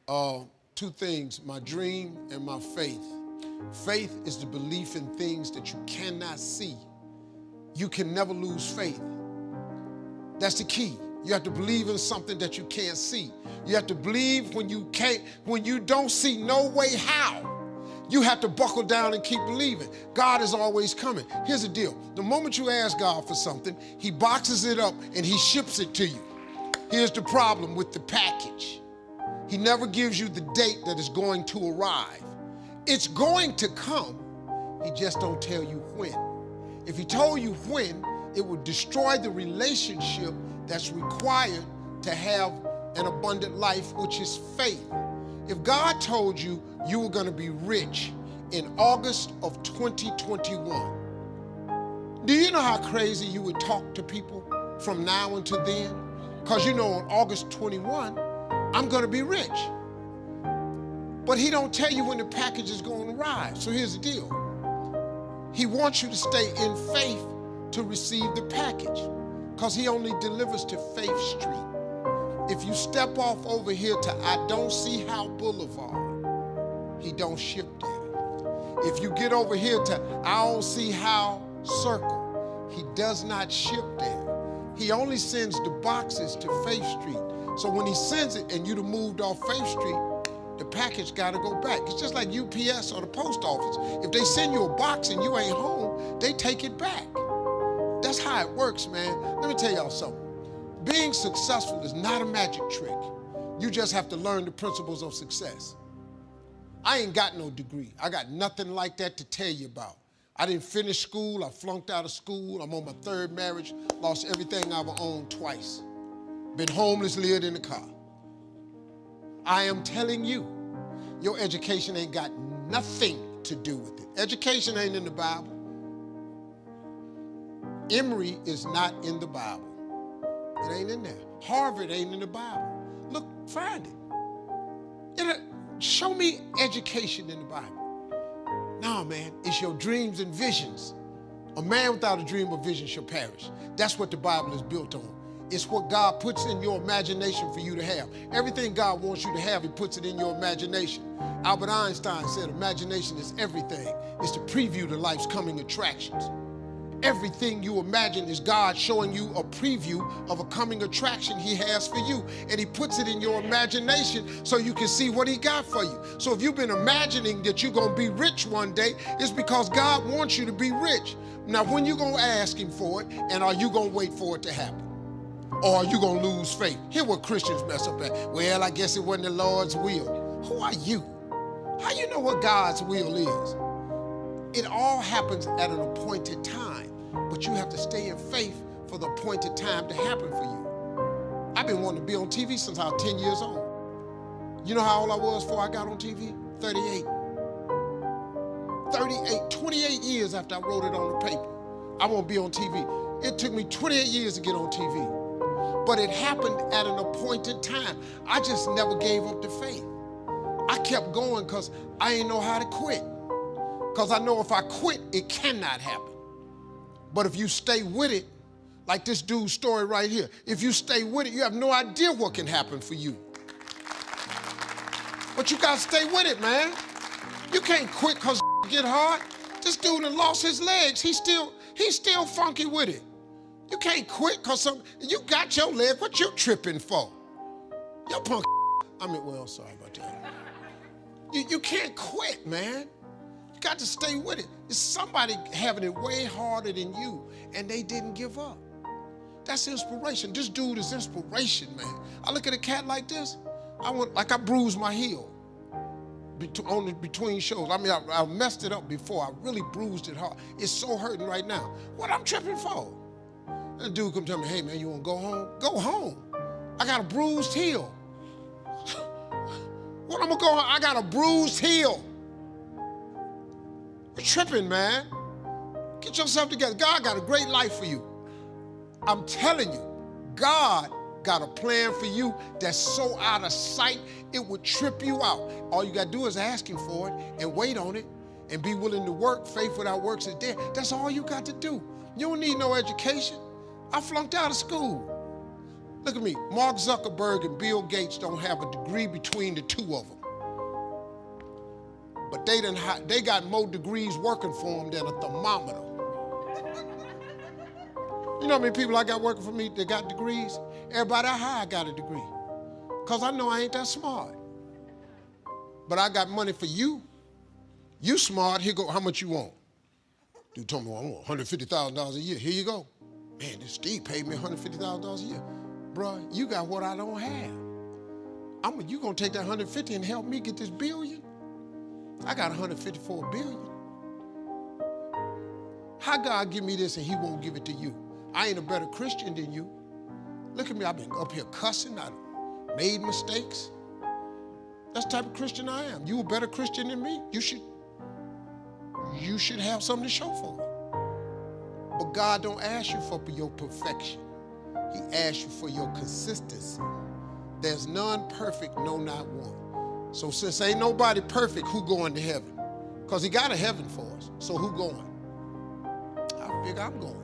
Two things, my dream and my faith. Faith is the belief in things that you cannot see. You can never lose faith. That's the key. You have to believe in something that you can't see. You have to believe when you don't see no way how. You have to buckle down and keep believing. God is always coming. Here's the deal. The moment you ask God for something, he boxes it up and he ships it to you. Here's the problem with the package. He never gives you the date that it's going to arrive. It's going to come, he just don't tell you when. If he told you when, it would destroy the relationship that's required to have an abundant life, which is faith. If God told you you were going to be rich in August of 2021, do you know how crazy you would talk to people from now until then? Because you know on August 21, I'm going to be rich. But he don't tell you when the package is going to arrive. So here's the deal. He wants you to stay in faith to receive the package, because he only delivers to Faith Street. If you step off over here to I Don't See How Boulevard, he don't ship there. If you get over here to I Don't See How Circle, he does not ship there. He only sends the boxes to Faith Street. So when he sends it and you'd have moved off Faith Street, the package gotta go back. It's just like UPS or the post office. If they send you a box and you ain't home, they take it back. That's how it works, man. Let me tell y'all something. Being successful is not a magic trick. You just have to learn the principles of success. I ain't got no degree. I got nothing like that to tell you about. I didn't finish school. I flunked out of school. I'm on my third marriage. Lost everything I've owned twice. Been homeless, lived in the car. I am telling you, your education ain't got nothing to do with it. Education ain't in the Bible. Emory is not in the Bible. It ain't in there. Harvard ain't in the Bible. Look, find it. Show me education in the Bible. Nah, man, it's your dreams and visions. A man without a dream or vision shall perish. That's what the Bible is built on. It's what God puts in your imagination for you to have. Everything God wants you to have, he puts it in your imagination. Albert Einstein said imagination is everything. It's the preview to life's coming attractions. Everything you imagine is God showing you a preview of a coming attraction he has for you. And he puts it in your imagination so you can see what he got for you. So if you've been imagining that you're going to be rich one day, it's because God wants you to be rich. Now, when you going to ask him for it, and are you going to wait for it to happen? Or are you going to lose faith? Here's what Christians mess up at. Well, I guess it wasn't the Lord's will. Who are you? How you know what God's will is? It all happens at an appointed time, but you have to stay in faith for the appointed time to happen for you. I've been wanting to be on TV since I was 10 years old. You know how old I was before I got on TV? 38. 28 years after I wrote it on the paper. I won't be on TV. It took me 28 years to get on TV. But it happened at an appointed time. I just never gave up the faith. I kept going because I didn't know how to quit. Because I know if I quit, it cannot happen. But if you stay with it, like this dude's story right here, if you stay with it, you have no idea what can happen for you. But you gotta stay with it, man. You can't quit because get hard. This dude done lost his legs. He's still funky with it. You can't quit because you got your leg. What you tripping for? Your punk. Well, sorry about that. You can't quit, man. You got to stay with it. It's somebody having it way harder than you, and they didn't give up. That's inspiration. This dude is inspiration, man. I look at a cat like this, I bruised my heel between shows. I mean, I messed it up before. I really bruised it hard. It's so hurting right now. What I'm tripping for? And the dude come tell me, hey, man, you want to go home? Go home. I got a bruised heel. What I'm going to go home? I got a bruised heel. You're tripping, man. Get yourself together. God got a great life for you. I'm telling you, God got a plan for you that's so out of sight, it would trip you out. All you got to do is ask him for it and wait on it and be willing to work. Faith without works is dead. That's all you got to do. You don't need no education. I flunked out of school. Look at me. Mark Zuckerberg and Bill Gates don't have a degree between the two of them. But they got more degrees working for them than a thermometer. You know how many people I got working for me that got degrees? Everybody high got a degree. Because I know I ain't that smart. But I got money for you. You smart, here go, how much you want? Dude told me, well, I want $150,000 a year. Here you go. Man, this Steve paid me $150,000 a year. Bruh, you got what I don't have. You gonna take that $150 and help me get this billion? I got $154 billion. How God give me this and he won't give it to you? I ain't a better Christian than you. Look at me, I've been up here cussing, I made mistakes. That's the type of Christian I am. You a better Christian than me? You should have something to show for it. But God don't ask you for your perfection. He asks you for your consistency. There's none perfect, no, not one. So since ain't nobody perfect, who going to heaven? Because he got a heaven for us. So who going? I figure I'm going.